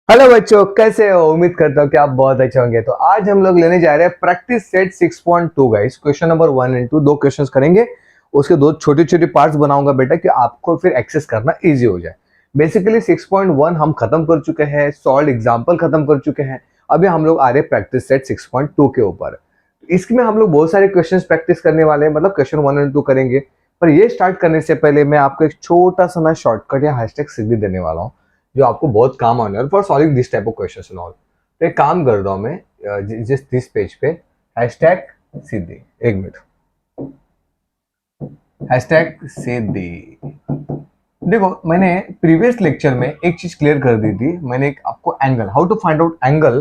Hello बच्चों, कैसे हो? उम्मीद करता हूँ कि आप बहुत अच्छे होंगे। तो आज हम लोग लेने जा रहे हैं practice set 6.2 guys. Question number 1 and 2 दो क्वेश्चंस करेंगे। उसके दो छोटे छोटे पार्ट्स बनाऊंगा बेटा कि आपको फिर एक्सेस करना इजी हो जाए। बेसिकली 6.1 हम खत्म कर चुके हैं, सॉल्व एग्जाम्पल खत्म कर चुके हैं। अभी हम लोग आ रहे हैं प्रैक्टिस सेट 6.2 के ऊपर। इसमें हम लोग बहुत सारे क्वेश्चन प्रैक्टिस करने वाले हैं, मतलब क्वेश्चन 1 एंड 2 करेंगे। पर ये स्टार्ट करने से पहले मैं आपको एक छोटा सा ना शॉर्टकट या हैशटैग सीधी देने वाला हूँ, जो आपको बहुत काम आने वाला for solving this type of questions and all. तो एक काम कर रहा हूं मैं, जिस दिस पेज पे हैशटैग सीधी, एक मिनट, हैशटैग सीधी। देखो, मैंने प्रीवियस लेक्चर में एक चीज क्लियर कर दी थी। मैंने एक आपको angle, how to find out angle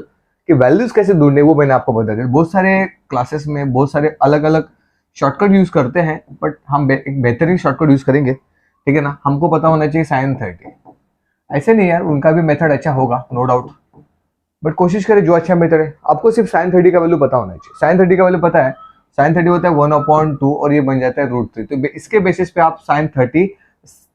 की वैल्यूज कैसे ढूंढने, वो मैंने आपको बता दिया। बहुत सारे क्लासेस में बहुत सारे अलग अलग शॉर्टकट यूज करते हैं, बट हम एक बेहतरीन शॉर्टकट यूज करेंगे, ठीक है ना। हमको पता होना चाहिए sin 30। ऐसे नहीं यार, उनका भी मेथड अच्छा होगा, नो डाउट, बट कोशिश करें जो अच्छा मेथड है। आपको सिर्फ sin 30 का वैल्यू पता होना चाहिए। sin 30 का वैल्यू पता है, sin 30 होता है 1/2 और ये बन जाता है √3। तो इसके बेसिस पे आप sin 30,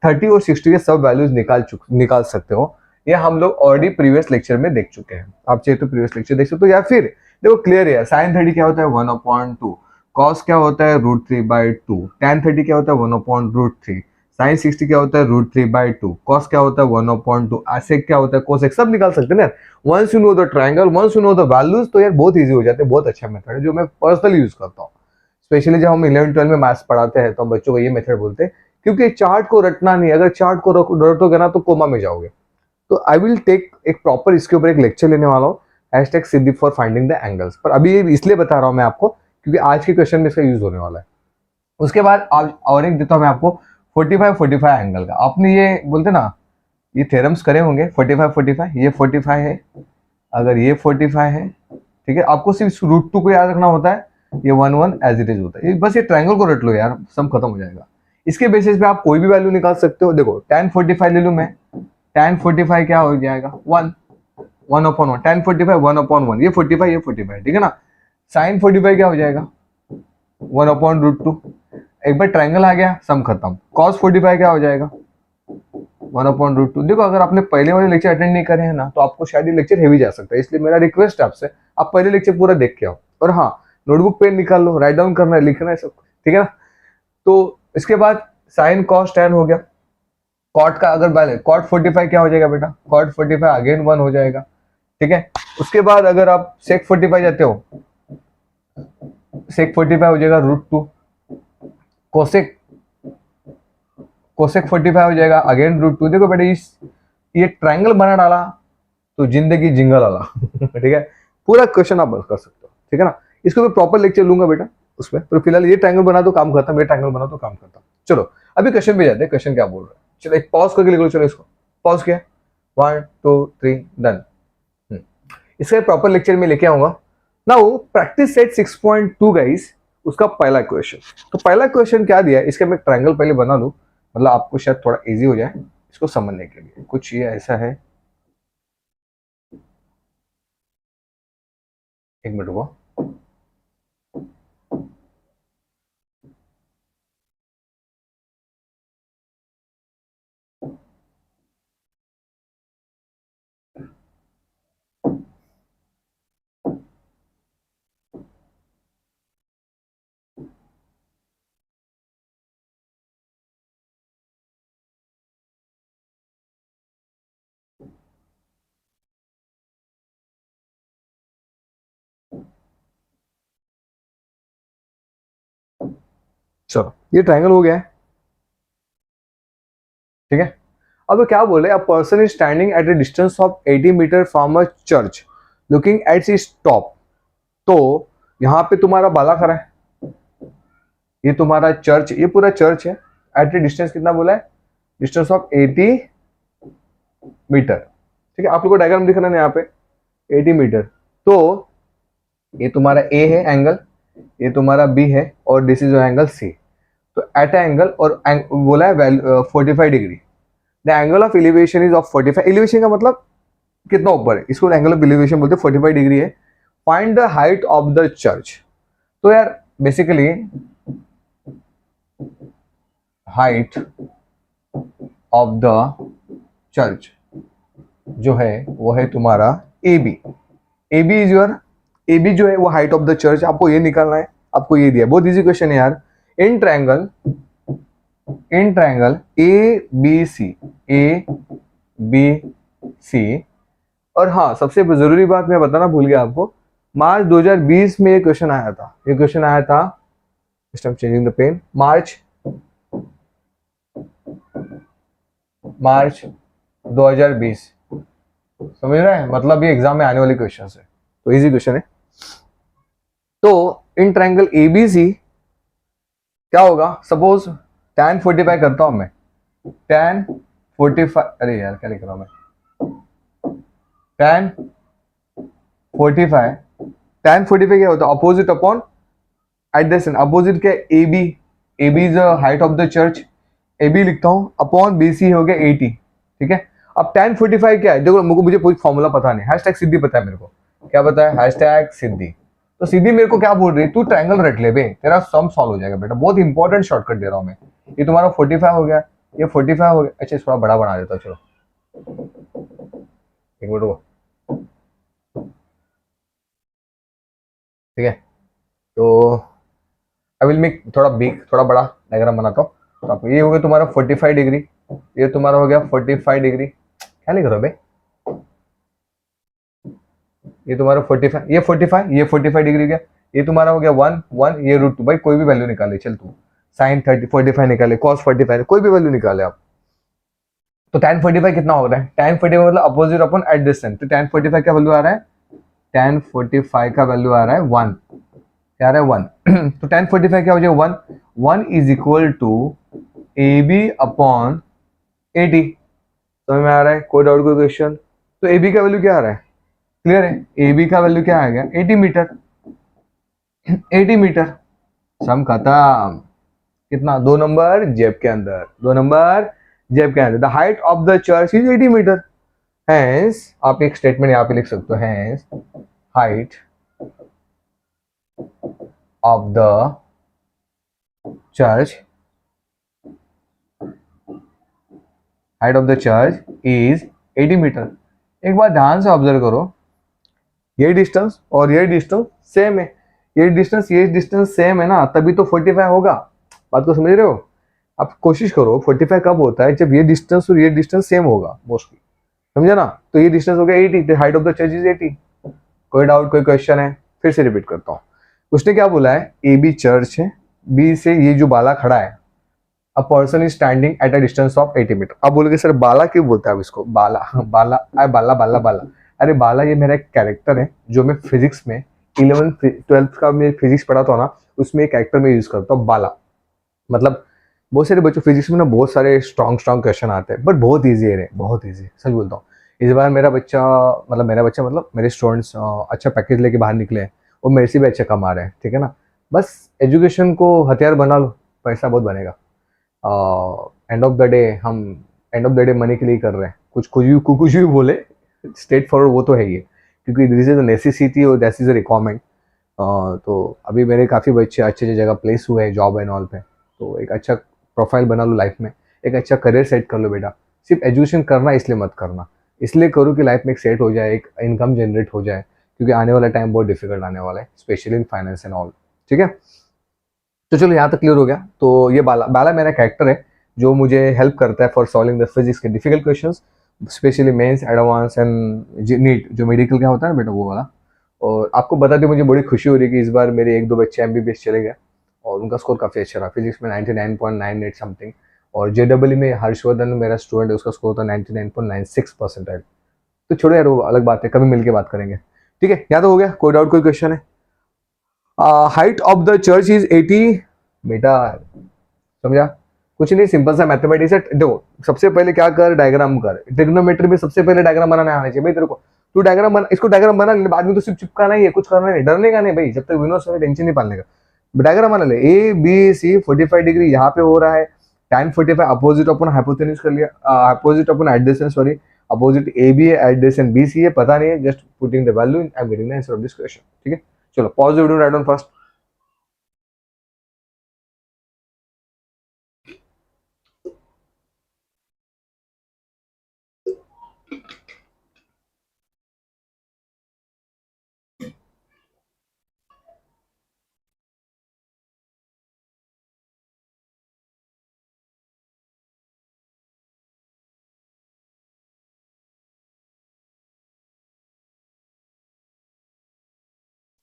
30 और 60 के सब वैल्यूज निकाल सकते हो। ये हम लोग ऑलरेडी प्रीवियस लेक्चर में देख चुके हैं। आप चाहे तो प्रीवियस लेक्चर देख सकते हो, या फिर देखो क्लियर है। sin 30 क्या होता है 1/2, कॉस क्या होता है √3/2, tan 30 क्या होता है 1/√3, sin 60 क्या होता है √3/2, कॉस क्या होता है 1/2, आसेक क्या होता है कोसेक, सब निकाल सकते हैं ना। Once you know the triangle, once you know the values, तो यार बहुत इजी हो जाते हैं। बहुत अच्छा मेथड है जो मैं पर्सनली यूज करता हूँ। स्पेशली जब हम 11-12 में मैथ्स पढ़ाते हैं तो हम बच्चों को ये मेथड बोलते हैं, क्योंकि चार्ट को रटना नहीं। अगर चार्ट को रटोगे ना तो कोमा में जाओगे। तो आई विल टेक एक प्रॉपर इसके ऊपर एक लेक्चर लेने वाला हूँ, hashtag Siddhi for finding the angles. पर अभी ये इसलिए बता रहा हूँ मैं आपको, क्योंकि आज के क्वेश्चन में इसका यूज होने वाला है। उसके बाद आज और एक देता हूँ मैं आपको 45 एंगल का। आपने ये बोलते ना, ये थ्योरम्स करे होंगे 45 ये 45 है, अगर ये 45 है, ठीक है। आपको सिर्फ √2 को याद रखना होता है, ये 1 एज इट इज होता है। बस ये ट्रायंगल को रट लो यार, सब खत्म हो जाएगा। इसके बेसिस पे आप कोई भी वैल्यू निकाल सकते हो। देखो tan 45 ले लूं मैं, tan 45 क्या हो जाएगा 1, 1/1, tan 45 1/1, ये 45 ये 45, ठीक है ना। sin 45 क्या हो जाएगा 1/√2। एक बार ट्रायंगल आ गया, सम खत्म। cos 45 क्या हो जाएगा 1/√2। देखो, अगर आपने पहले वाले लेक्चर अटेंड नहीं करे हैं ना, तो आपको शायद ये लेक्चर हेवी जा सकता है। इसलिए मेरा रिक्वेस्ट है आपसे, आप पहले लेक्चर पूरा देख के आओ। और हाँ, नोटबुक पेन निकाल लो, राइट डाउन करना है, लिखना है सब कुछ, ठीक है ना। तो इसके बाद साइन कॉस टैन हो गया। कॉट का अगर बैलेंस, cot 45 क्या हो जाएगा बेटा, cot 45 अगेन 1 हो जाएगा, ठीक है। उसके बाद अगर आप sec 45 जाते हो, sec 45 हो जाएगा √2। कोसेक कोसेक 45 हो जाएगा अगेन √2। देखो बेटा, इस ये ट्रायंगल बना डाला तो जिंदगी जिंगल वाला ठीक है। पूरा क्वेश्चन आप कर सकते हो, ठीक है ना। इसको मैं प्रॉपर लेक्चर लूंगा बेटा उसमें, पर फिलहाल ये ट्रायंगल बना तो काम खत्म, ये ट्रायंगल बना तो काम खत्म। चलो अभी क्वेश्चन पे जाते हैं। क्वेश्चन क्या बोल रहा है, चलो एक पॉज करके लिख लो। चलो इसको पॉज किया, 1 2 3 डन। इसका प्रॉपर लेक्चर में लेके आऊंगा। नाउ प्रैक्टिस सेट 6.2 गाइस, उसका पहला क्वेश्चन। तो पहला क्वेश्चन क्या दिया है, इसके मैं ट्रायंगल पहले बना लूं, मतलब आपको शायद थोड़ा इजी हो जाए इसको समझने के लिए। कुछ ये ऐसा है, एक मिनट रुको। चलो ये ट्रायंगल हो गया है, ठीक है। अब क्या बोले, a person is standing at a distance of 80 metre from a church looking at its top. तो यहाँ पे तुम्हारा बाला खड़ा है, ये तुम्हारा चर्च, ये पूरा चर्च है। एट ए डिस्टेंस कितना बोला है, डिस्टेंस ऑफ 80 मीटर, ठीक है। आप लोग को डायग्राम दिख रहा है ना यहाँ पे 80 मीटर। तो ये तुम्हारा ए है एंगल, ये तुम्हारा बी है, और दिस इज एंगल सी। तो एट एंगल, और बोला है 45 degree. The angle of elevation is of 45। Elevation का मतलब कितना ऊपर है, इसको एंगल ऑफ एलिवेशन बोलते हैं। 45 डिग्री है। Find the height of the church. तो यार basically height of the church, जो है वो है तुम्हारा A B. A B is your, A B जो है वो हाइट ऑफ द चर्च, आपको ये निकालना है, आपको ये दिया, बहुत इजी क्वेश्चन है यार। In triangle, in triangle A B C, A B C, और हाँ सबसे जरूरी बात मैं बताना भूल गया आपको, मार्च 2020 में ये क्वेश्चन आया था, ये क्वेश्चन आया था, चेंजिंग द पेन, मार्च, मार्च 2020, समझ रहे हैं, मतलब ये एग्जाम में आने वाले क्वेश्चन है, तो इजी क्वेश्चन है। तो इन ट्रायंगल एबीसी क्या होगा, सपोज tan 45 करता हूं मैं, tan 45, अरे यार क्या लिख रहा हूं मैं, tan 45, tan 45 क्या होता है, अपोजिट अपॉन एडजेसेंट, अपोजिट क्या, A B, A B is height of the church, A B लिखता हूं, अपॉन बी सी हो गया 80, ठीक है। अब tan 45 क्या है, देखो मुझे कोई फॉर्मूला पता नहीं, हैशटैग सिद्धि पता है मेरे को, क्या पता है, हैशटैग सिद्धि। तो सीधी मेरे को क्या बोल रही है, तू ट्रायंगल रट ले बे, तेरा सम सॉल्व हो जाएगा बेटा, बहुत इंपॉर्टेंट शॉर्टकट दे रहा हूं मैं। ये तुम्हारा 45 हो गया, ये 45 हो गया, अच्छा थोड़ा बड़ा बना देता हूं, चलो एक मिनट रुको, ठीक है। तो आई विल मेक थोड़ा बिग, थोड़ा बड़ा डायग्राम बनाता हूँ। तो आपको ये हो गया तुम्हारा 45 डिग्री, ये तुम्हारा हो गया 45 डिग्री, क्या लिख रहे हो बे, ये तुम्हारा 45, ये 45, ये 45 डिग्री गया, ये तुम्हारा हो गया 1 1, ये √2, भाई कोई भी वैल्यू निकाले चल तू, साइन 45 निकाले, कॉस 45, कोई भी वैल्यू निकाले आप। तो tan 45 कितना हो रहा है, tan 45 मतलब अपोजिट अपॉन एडजेसेंट, तो tan 45 का वैल्यू आ रहा है, tan 45 का वैल्यू आ रहा है 1, क्या आ रहा है 1 तो tan 45 क्या हो जाएगा 1, 1 is equal to A B upon 80, समझ में आ रहा है, कोई डाउट कोई क्वेश्चन। तो ए बी का वैल्यू क्या आ रहा है, क्लियर है, ए बी का वैल्यू क्या आ गया 80 मीटर, 80 मीटर, सम खत्म, कितना, 2 नंबर जेब के अंदर, 2 नंबर जेब के अंदर, the height of the church is 80 metre, hence आप एक स्टेटमेंट यहाँ पे लिख सकते हो, hence height of the church, height of the church is 80 metre. एक बात ध्यान से ऑब्जर्व करो, ये डिस्टेंस और ये डिस्टेंस सेम है, ये डिस्टेंस सेम है ना, तभी तो 45 होगा, बात को समझ रहे हो। आप कोशिश करो, 45 कब होता है, जब ये डिस्टेंस और ये डिस्टेंस सेम होगा मोस्टली, समझा ना। तो ये डिस्टेंस हो गया 80, तो height of the church is 80। कोई डाउट कोई क्वेश्चन है, फिर से रिपीट करता हूँ। उसने क्या बोला है, ए बी चर्च है, बी से ये जो बाला खड़ा है, a person is standing at a distance of 80 metre. अब बोलोगे सर बाला क्यों बोलता है अब इसको, बाला बाला अरे बाला बाला बाला, अरे बाला ये मेरा एक कैरेक्टर है, जो मैं फिजिक्स में 11th 12th का मैं फिजिक्स पढ़ा था ना, उसमें एक कैरेक्टर में यूज करता हूँ बाला। मतलब बहुत सारे बच्चों फिजिक्स में ना बहुत सारे स्ट्रॉन्ग स्ट्रॉन्ग क्वेश्चन आते हैं, बट बहुत ईजी है रे, बहुत ईजी, सच बोलता हूँ। इस बार मेरा बच्चा मतलब मेरे स्टूडेंट्स अच्छा पैकेज लेके बाहर निकले हैं, वो मेरे से भी अच्छा कमा रहे हैं, ठीक है ना। बस एजुकेशन को हथियार बना लो, पैसा बहुत बनेगा। एंड ऑफ द डे हम end of the day money के लिए कर रहे हैं, कुछ भी बोले, स्ट्रेट फॉरवर्ड वो तो है ही है, क्योंकि दिस इज अ नेसेसिटी और दैट इज अ रिक्वायरमेंट। तो अभी मेरे काफ़ी बच्चे अच्छे अच्छी जगह प्लेस हुए हैं जॉब एंड ऑल पे, तो एक अच्छा प्रोफाइल बना लो लाइफ में, एक अच्छा करियर सेट कर लो बेटा। सिर्फ एजुकेशन करना इसलिए मत करना, इसलिए करो कि लाइफ में एक सेट हो जाए, एक इनकम जनरेट हो जाए, क्योंकि आने वाला टाइम बहुत डिफिकल्ट आने वाला है, specially in finance and all, ठीक है। तो चलो यहाँ तक क्लियर हो गया। तो ये बाला बाला मेरा कैरेक्टर है, जो मुझे हेल्प करता है फॉर सॉल्विंग द फिजिक्स के difficult questions, specially mains advance and NEET, जो मेडिकल का होता है ना बेटा वो वाला। और आपको बताते मुझे बड़ी खुशी हो रही है कि इस बार मेरे 1 2 बच्चे एमबीबीएस चले गए, और उनका स्कोर काफ़ी अच्छा रहा, फिजिक्स में 99.98 समथिंग, और जेडब्ल्यू में हर्षवर्धन मेरा स्टूडेंट है, उसका स्कोर था 99.96 परसेंटाइल। तो छोड़ो यार वो अलग बात है, कभी मिलके बात करेंगे, ठीक है। यहाँ तो हो गया, कोई डाउट कोई क्वेश्चन है। Height of the church is 80 metre, समझा, कुछ नहीं, सिंपल सा मैथमेटिक्स है। देखो सबसे पहले क्या कर, डायग्राम कर, ट्रिग्नोमेट्री में सबसे पहले डायग्राम बनाना आना चाहिए भाई तेरे को। तू डायग्राम बना, इसको डायग्राम बना ले, बाद में तो सिर्फ चिपकाना ही है, कुछ करना नहीं, डरने का नहीं भाई, जब तक विनो सर टेंशन नहीं पालने का। डायग्राम बना ले, ए बी सी 45 डिग्री यहाँ पे हो रहा है, tan 45 अपोजिट अपन हाइपोटेन्यूज कर लिया, अपोजिट अपन adjacent, sorry opposite A B है, एडजेसेंट बी सी है, पता नहीं है, just putting the value, I am getting the answer of this question, ठीक है। चलो pause the video, write on first.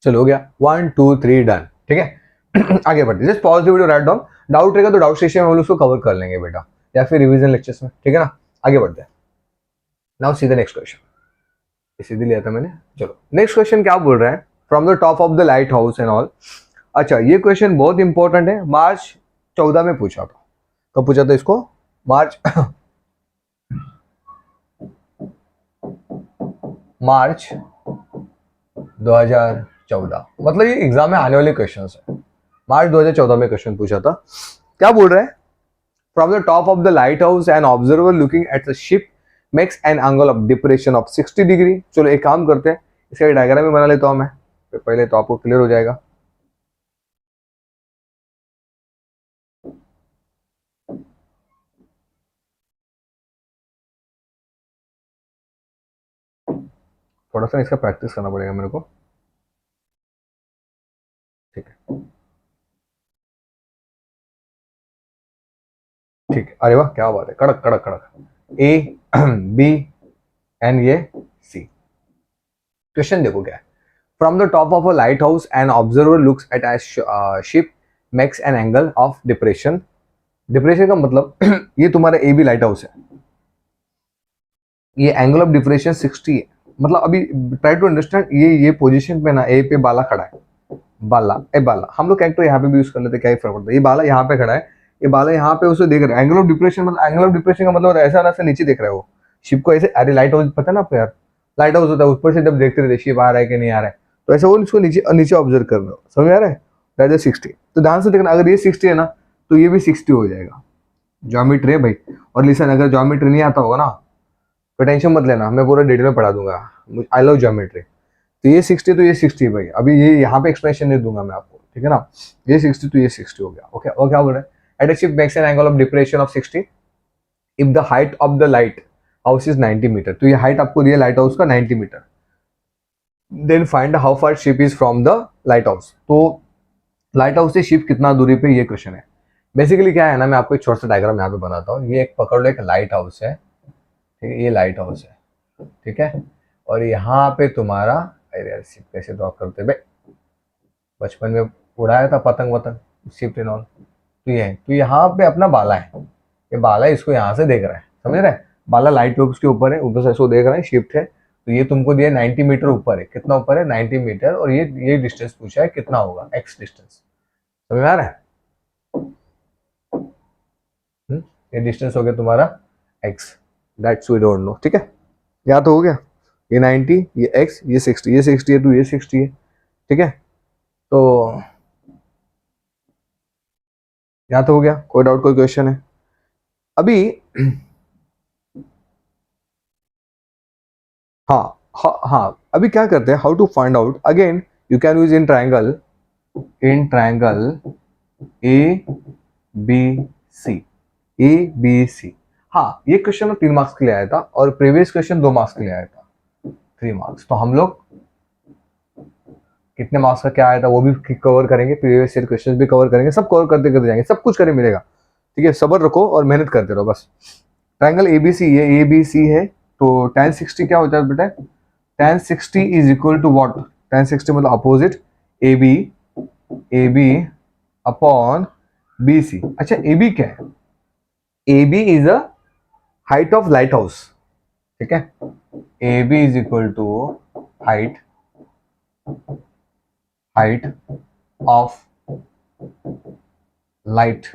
चलो हो गया, 1 2 3 डन, ठीक है। आगे बढ़ते, just pause the video, write down, doubt रहेगा तो डाउट सेशन में हम लोग उसको कवर कर लेंगे बेटा, या फिर रिवीजन लेक्चर्स में, ठीक है ना। आगे बढ़ते हैं, now see the next question, सीधे लिया था मैंने। चलो नेक्स्ट क्वेश्चन क्या बोल रहा है, from the top of the light house and all. अच्छा ये क्वेश्चन बहुत इंपॉर्टेंट है, मार्च 14 में पूछा था। कब पूछा था इसको, मार्च मार्च 2014, मतलब ये एग्जाम में आने वाले क्वेश्चन है। मार्च 2014 में क्वेश्चन पूछा था। क्या बोल रहा है, from the top of the light house an observer looking at the ship makes an angle of depression of 60 degree. चलो एक काम करते हैं, इसका डायग्राम भी बना लेता हूं मैं, पहले तो आपको क्लियर हो जाएगा। थोड़ा सा इसका प्रैक्टिस करना पड़ेगा मेरे को, ठीक है ठीक है। अरे वाह क्या बात है, कड़क कड़क कड़क। ए बी एंड ये सी। क्वेश्चन देखो क्या है, from the top of a light house an observer looks at A ship makes an angle of depression. Depression का मतलब ये तुम्हारा ए बी लाइट हाउस है, ये एंगल ऑफ डिप्रेशन 60 है। मतलब अभी ट्राई टू अंडरस्टैंड, ये पोजीशन पे ना ए पे बाला खड़ा है, बाला ए बाला, हम लोग कैरेक्टर यहाँ पे भी यूज कर लेते, क्या ही फर्क पड़ता है। ये बाला यहाँ पे खड़ा है, ये बाला यहाँ पे उसे देख रहा है। एंगल ऑफ डिप्रेशन मतलब, एंगल ऑफ डिप्रेशन का मतलब ऐसा ना, नीचे देख रहा है वो शिप को ऐसे। अरे लाइट हाउस पता है ना आपको यार, लाइट हाउस होता है ऊपर से जब देखते रहते शिप आ रहा है कि नहीं आ रहा है, तो ऐसा वो इसको नीचे नीचे ऑब्जर्व कर रहे हो, समझ आ रहा है। That is 60। तो ध्यान से देखना, अगर ये 60 है ना तो ये भी 60 हो जाएगा। ज्योमेट्री है भाई। और लिसन, अगर ज्योमेट्री नहीं आता होगा ना तो टेंशन मत लेना, मैं पूरा डिटेल में पढ़ा दूंगा, आई लव ज्योमेट्री। तो ये 60 तो ये 60 भाई, अभी ये यहाँ पे एक्सप्लेनेशन नहीं दूंगा मैं आपको, ठीक है ना। ये 60 तो ये 60 हो गया, ओके। और क्या बोल रहे हैं, at a ship makes an angle of depression of 60 if the height of the lighthouse is 90 metre. तो ये हाइट आपको दिया लाइट हाउस का 90 metre. Then find how far ship is from the lighthouse. तो lighthouse से ship कितना दूरी पे, ये क्वेश्चन है। बेसिकली क्या है ना, मैं आपको एक छोटा सा डायग्राम यहाँ पे बनाता हूँ। ये एक पकड़ लो, एक लाइट हाउस है, ठीक है, ये लाइट हाउस है, ठीक है। और यहाँ पे तुम्हारा, अरे यार शिप कैसे ड्रॉ करते भाई, बचपन में उड़ाया था पतंग वतंग, शिप एंड ऑल। तो ये है, तो यहाँ पे अपना बाला है, ये बाला इसको यहाँ से देख रहा है, समझ रहे हैं। बाला लाइट वेव्स के ऊपर है, ऊपर से इसको देख रहा है, शिफ्ट है। तो ये तुमको दिया 90 मीटर ऊपर है, कितना ऊपर है 90 मीटर। और ये डिस्टेंस पूछा है कितना होगा, एक्स डिस्टेंस, समझ में आ रहा है। ये डिस्टेंस हो गया तुम्हारा X, that's we don't know, ठीक है। या तो हो गया, ये 90, ये एक्स, ये 60, ये 60 है तो ये 60 है, ठीक है। तो या तो हो गया, कोई डाउट कोई क्वेश्चन है अभी। हाँ हाँ हाँ, अभी क्या करते हैं, how to find out, again you can use in triangle A B C, A B C. हाँ ये क्वेश्चन 3 मार्क्स के लिए आया था, और प्रीवियस क्वेश्चन 2 मार्क्स के लिए आया था, 3 मार्क्स। तो हम लोग कितने मार्क्स का क्या आया था वो भी कवर करेंगे, प्रीवियस ईयर क्वेश्चन भी कवर करेंगे, सब कवर करते करते जाएंगे, सब कुछ करने मिलेगा, ठीक है। सब्र रखो और मेहनत करते रहो बस। ट्राइंगल एबीसी, ये एबीसी है, तो tan 60 क्या होता है बेटा, tan 60 is equal to what, tan 60 मतलब opposite AB, AB upon BC। अच्छा AB क्या है, AB is a height of lighthouse, ठीक है। AB is equal to height of light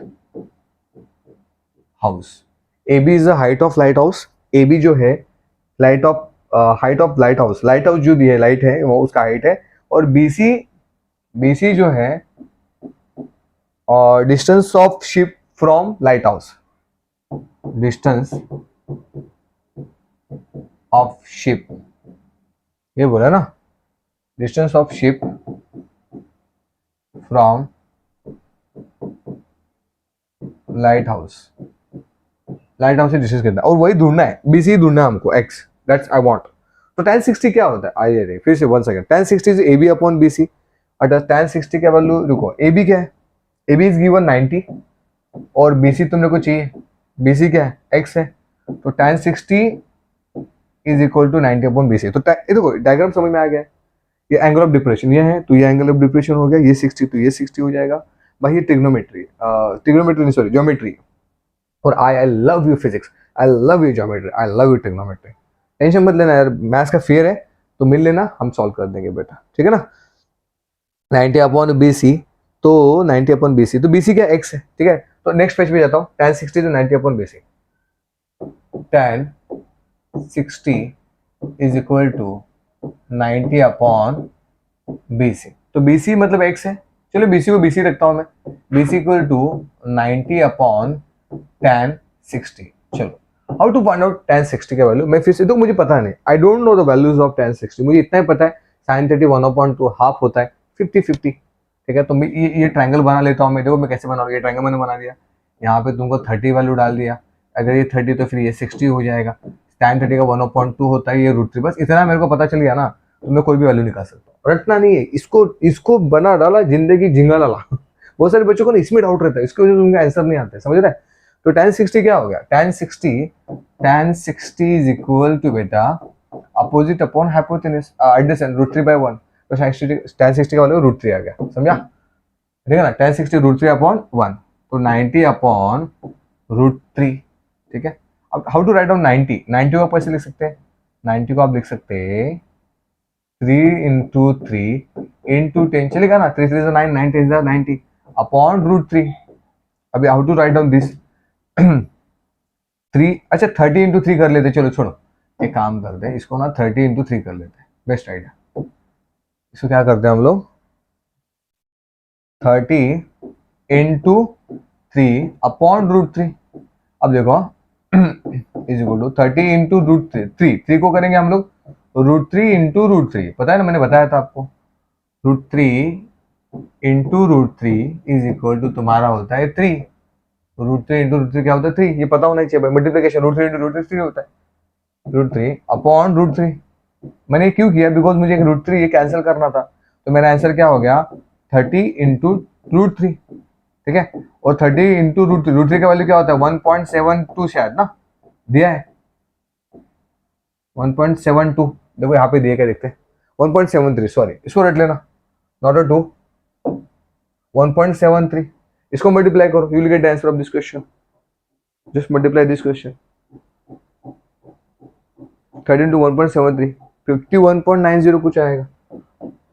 house. AB is the height of lighthouse, AB जो है light of height of lighthouse, lighthouse जो दिया light है वो उसका height है। और BC जो है और distance of ship from light house, distance of ship, ये बोला ना, distance of ship from lighthouse, lighthouse से डिस्टेंस कितना, और वही ढूंढना है, BC ढूंढना है हमको, x दैट्स आई वांट। तो tan 60 क्या होता है, आइए रे फिर से 1 second, tan 60 is AB upon BC। अगर tan 60 का वैल्यू, रुको, AB क्या है, AB इज गिवन 90 और BC तुमने को चाहिए, BC क्या है, x है। तो tan 60 is equal to 90 upon BC। तो ये देखो डायग्राम समझ में आ गया, ये एंगल ऑफ डिप्रेशन ये है, तो ये एंगल ऑफ डिप्रेशन हो गया, ये 60 तो ये 60 हो जाएगा भाई। ये ट्रिग्नोमेट्री, ट्रिग्नोमेट्री नहीं सॉरी ज्योमेट्री, और I love you physics, I love you geometry, I love you trigonometry. Tension मत लेना यार, मैथ्स का फेयर है तो मिल लेना, हम सॉल्व कर देंगे बेटा, ठीक है ना। 90 अपॉन बी सी, तो 90 अपॉन बी सी, तो बी सी क्या एक्स है, ठीक है। तो नेक्स्ट पेज पे जाता हूँ, tan 60 तो 90 upon B C, tan 60 is equal to 90 upon B C. तो बी सी मतलब एक्स है, चलो बी सी को बी सी रखता हूँ मैं, B C equal to 90 upon tan 60। चलो how to find out tan 60 का वैल्यू, मैं फिर से, तो मुझे पता नहीं, I don't know the values of tan 60, मुझे इतना ही पता है sin 30 1/2 हाफ होता है 50-50, ठीक है। तो मैं ये ट्रायंगल बना लेता हूँ मैं, देखो मैं कैसे बना रहा हूँ, ये ट्रायंगल मैंने बना दिया, यहाँ पे तुमको 30 वैल्यू डाल दिया, अगर ये 30 तो फिर ये 60 हो जाएगा, tan 30 का 1/2 होता है ये √3, बस इतना मेरे को पता चल गया ना, तो मैं कोई भी वैल्यू निकाल सकता हूँ, रटना नहीं है इसको, इसको बना डाला जिंदगी झिंगा डाला बहुत सारे बच्चों को ना इसमें डाउट रहता है, इसकी वजह से उनका आंसर नहीं आता है, समझ रहे हैं। तो tan 60 क्या हो गया, tan 60 इज इक्वल टू बेटा अपोजिट अपॉन हाइपोटेनस एडजेसेंट √3/1, तो tan 60 का वैल्यू √3 आ गया, समझा, ठीक है ना। tan 60 √3/1, तो 90 अपॉन √3, ठीक है। अब हाउ टू राइट डाउन 90 को आप कैसे लिख सकते हैं, 90 को आप लिख सकते हैं 3 इंटू 3 इंटू 10, चलेगा ना, 3 3 9, 9 10 90 अपॉन √3। अभी how to write down this 3, अच्छा 30 इंटू 3 कर लेते, चलो छोड़ो, एक काम करते हैं इसको ना 30 इंटू 3 कर लेते हैं, बेस्ट आइडिया। इसको क्या करते हैं हम लोग, 30 इंटू 3 अपॉन √3। अब देखो इज इक्वल टू 30 इंटू √3 को करेंगे हम लोग √3 इंटू √3, पता है ना, मैंने बताया था आपको, √3 इंटू √3 इज इक्वल टू तुम्हारा होता है 3, √3 इंटू √3 क्या होता है 3, ये पता होना चाहिए भाई, मल्टीप्लिकेशन √3 इंटू √3 3 होता है, √3 अपॉन √3। मैंने क्यों किया, बिकॉज मुझे √3 ये कैंसिल करना था, तो मेरा आंसर क्या हो गया 30 इंटू √3, ठीक है। और 30 इंटू √3 का वैल्यू क्या होता है 1.72 शायद ना, दिया है 1.72, देखो यहाँ पे दिए क्या देखते हैं 1.73, सॉरी इसको रट लेना, नॉट अ 2, 1.73, इसको मल्टीप्लाई करो, you will get the answer of this question, just multiply this question, 30 into 1.73 51.90 कुछ आएगा,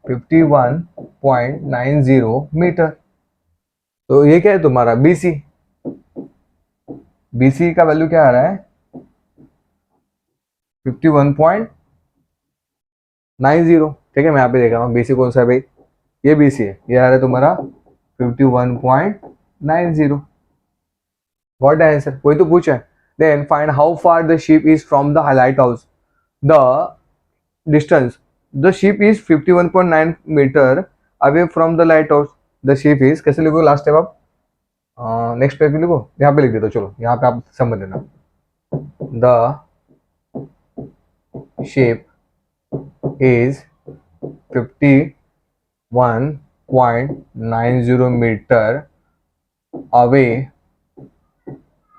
51.90 मीटर। तो ये क्या है तुम्हारा BC, BC का वैल्यू क्या आ रहा है 51.90, ठीक है। मैं यहाँ पे देख रहा हूँ BC कौन सा है भाई, ये BC है, ये आ रहा है तुम्हारा 51.90, व्हाट आंसर, कोई तो पूछा है। Then find how far the ship is from the lighthouse, the distance, the ship is 51.9 metre away from the lighthouse, the ship is, कैसे लिखो लास्ट टाइम आप, नेक्स्ट पेज पे लिखो, यहाँ पे लिख देता, चलो यहाँ पे आप समझ लेना, the ship is 51.90 metre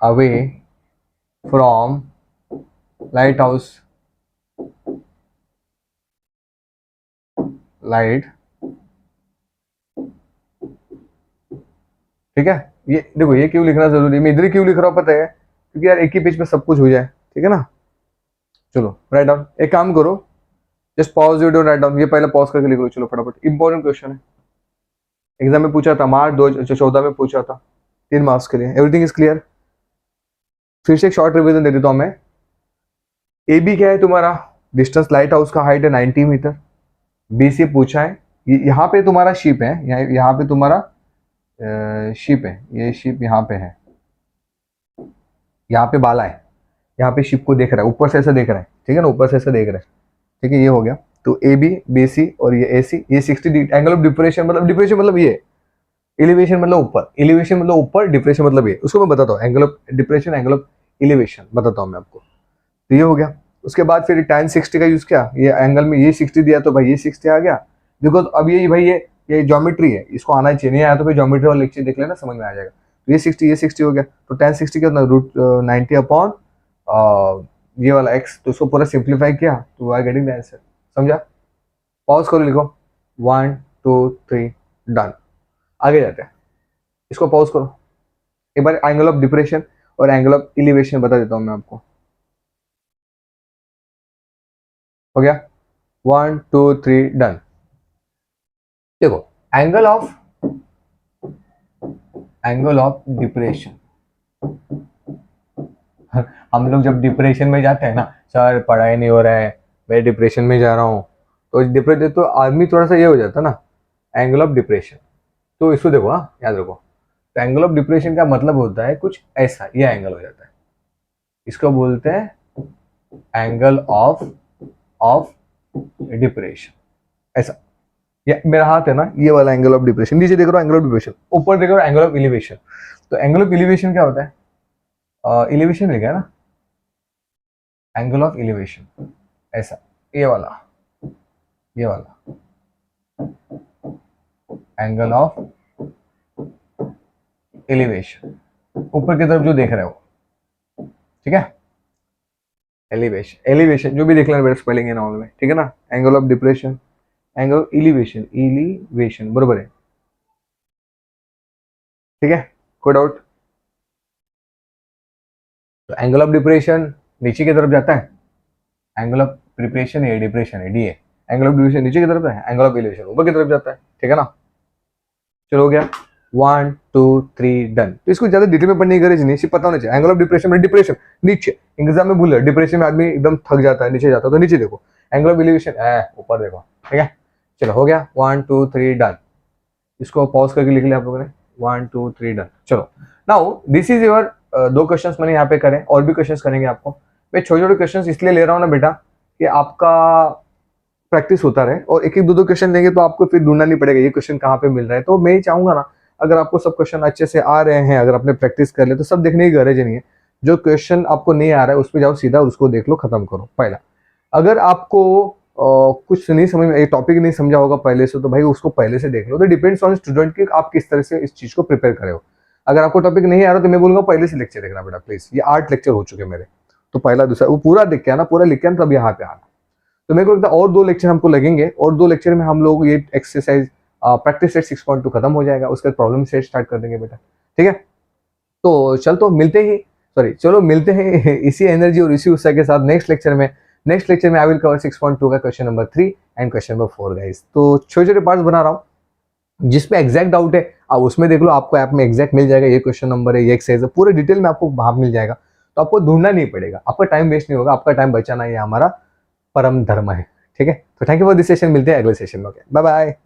away from lighthouse, light, ठीक है। ये देखो ये क्यों लिखना जरूरी है, मैं इधर क्यों लिख रहा हूँ पता है, क्योंकि यार एक ही पेज पे सब कुछ हो जाए, ठीक है ना। चलो राइट डाउन, एक काम करो, just pause video, write down, ये पहले पॉज करके लिख लो, चलो फटाफट, इंपॉर्टेंट क्वेश्चन है, एग्जाम में पूछा था, मार्च 2014 में पूछा था, 3 मार्क्स के लिए, एवरीथिंग इज क्लियर। फिर से एक शॉर्ट रिवीजन दे देता हूँ मैं, AB क्या है तुम्हारा डिस्टेंस, लाइट हाउस का हाइट है 90 मीटर, BC पूछा है, यहाँ पे तुम्हारा शिप है, यहाँ पे तुम्हारा शिप है, ये शिप यहाँ पे है, यहाँ पे बाला है, यहाँ पे शिप को देख रहा है, ऊपर से ऐसा देख रहा है, ठीक है ना, ऊपर से ऐसा देख रहा है, ठीक है, ये हो गया। तो AB BC और ये AC, ये 60 एंगल ऑफ डिप्रेशन, मतलब डिप्रेशन मतलब ये, एलिवेशन मतलब ऊपर, एलिवेशन मतलब ऊपर, डिप्रेशन मतलब ये, उसको मैं बताता हूँ, angle of depression angle of elevation बताता हूँ मैं आपको। तो ये हो गया, उसके बाद फिर tan 60 का यूज किया, ये एंगल में ये 60 दिया तो भाई ये 60 आ गया, बिकॉज अब ये भाई ये ज्योमेट्री है, इसको आना चाहिए, नहीं आया तो फिर ज्योमेट्री वाला लेक्चर देख लेना, समझ में आ जाएगा। तो ये 60 हो गया, तो tan 60 क्या होता है √90 अपॉन ये वाला x, तो उसको पूरा सिंप्लीफाई किया तो we are getting the answer, समझा। पॉज करो, लिखो 1 2 3 डन। आगे जाते हैं, इसको पॉज करो। एक बार एंगल ऑफ डिप्रेशन और एंगल ऑफ एलिवेशन बता देता हूं मैं आपको। हो गया, 1 2 3 डन। देखो, एंगल ऑफ डिप्रेशन, हम लोग जब डिप्रेशन में जाते हैं ना, सर पढ़ाई नहीं हो रहा है, मैं डिप्रेशन में जा रहा हूँ, तो डिप्रेशन तो आदमी थोड़ा सा ये हो जाता है ना, एंगल ऑफ डिप्रेशन। तो इसको देखो, हाँ याद रखो, तो एंगल ऑफ डिप्रेशन का मतलब होता है कुछ ऐसा, ये एंगल हो जाता है, इसको बोलते हैं एंगल ऑफ ऑफ डिप्रेशन। ऐसा, ये मेरा हाथ है ना, ये वाला एंगल ऑफ डिप्रेशन, नीचे देख रहा हूँ एंगल ऑफ डिप्रेशन, ऊपर देख रहा हूँ एंगल ऑफ एलिवेशन। तो एंगल ऑफ एलिवेशन क्या होता है, एलिवेशन लिखा है ना, एंगल ऑफ एलिवेशन ऐसा, ये वाला, ये वाला एंगल ऑफ एलिवेशन, ऊपर की तरफ जो देख रहे हो, ठीक है, एलिवेशन, एलिवेशन जो भी देख लेना बेटा स्पेलिंग है नाउन में, ठीक है ना। Angle of depression, angle of elevation, elevation बरोबर है, ठीक है, कोई डाउट। तो एंगल ऑफ डिप्रेशन नीचे की तरफ जाता है, एंगल ऑफ प्रिपरेशन है, डिप्रेशन है, डी है। एंगल ऑफ डिप्रेशन नीचे की तरफ है, एंगल ऑफ एलिवेशन ऊपर की तरफ जाता है, ठीक है ना। चलो हो गया, 1 2 3 डन। तो इसको ज्यादा डिटेल में पढ़ने की गरज नहीं, सिर्फ पता होना चाहिए एंगल ऑफ डिप्रेशन में, डिप्रेशन नीचे, एग्जाम में भूल, डिप्रेशन में आदमी एकदम थक जाता है, नीचे जाता है, तो नीचे देखो, एंगल ऑफ एलिवेशन ऊपर देखो, ठीक है। चलो हो गया, 1 2 3 डन। इसको पॉज करके लिख लिया आप लोगों ने, 1 2 3 डन। चलो now this is your 2 questions मैंने यहाँ पे करे, और भी क्वेश्चंस करेंगे आपको। मैं छोटे छोटे क्वेश्चंस इसलिए ले रहा हूँ ना बेटा, कि आपका प्रैक्टिस होता रहे, और एक एक दो दो क्वेश्चन लेंगे तो आपको फिर ढूंढना नहीं पड़ेगा ये क्वेश्चन कहाँ पे मिल रहा है। तो मैं ही चाहूंगा ना, अगर आपको सब क्वेश्चन अच्छे से आ रहे हैं, अगर आपने प्रैक्टिस कर ले, तो सब देखने की गरज नहीं है। जो क्वेश्चन आपको नहीं आ रहा है उस पर जाओ सीधा, उसको देख लो, खत्म करो पहला। अगर आपको कुछ नहीं समझ में, एक टॉपिक नहीं समझा होगा पहले से, तो भाई उसको पहले से देख लो। तो डिपेंड्स ऑन स्टूडेंट कि आप किस तरह से इस चीज को प्रिपेयर करे हो। अगर आपको टॉपिक नहीं आ रहा तो मैं बोलूंगा पहले से लेक्चर देखना बेटा प्लीज। ये 8 लेक्चर हो चुके मेरे, तो पहला दूसरा वो पूरा देख के आना, पूरा लिख के आना, तब यहाँ पे आना। तो मेरे को लगता है और 2 लेक्चर हमको लगेंगे, और 2 लेक्चर में हम लोग ये एक्सरसाइज प्रैक्टिस सेट 6.2 खत्म हो जाएगा, उसके बाद प्रॉब्लम सेट स्टार्ट कर देंगे बेटा, ठीक है। तो चल, तो मिलते ही, सॉरी चलो मिलते हैं इसी एनर्जी और इसी उत्साह के साथ नेक्स्ट लेक्चर में। नेक्स्ट लेक्चर में आई विल कवर 6.2 का question number 3 and question number 4 guys. तो छोटे छोटे पार्ट्स बना रहा हूँ, जिसपे एग्जैक्ट डाउट है आप उसमें देख लो, आपको ऐप में एग्जैक्ट मिल जाएगा, ये क्वेश्चन नंबर है, ये एक्सरसाइज है, पूरे डिटेल में आपको वहां मिल जाएगा। तो आपको ढूंढना नहीं पड़ेगा, आपका टाइम वेस्ट नहीं होगा, आपका टाइम बचाना ये हमारा परम धर्म है, ठीक है। तो thank you for this session, मिलते हैं अगले सेशन में, ओके बाय बाय।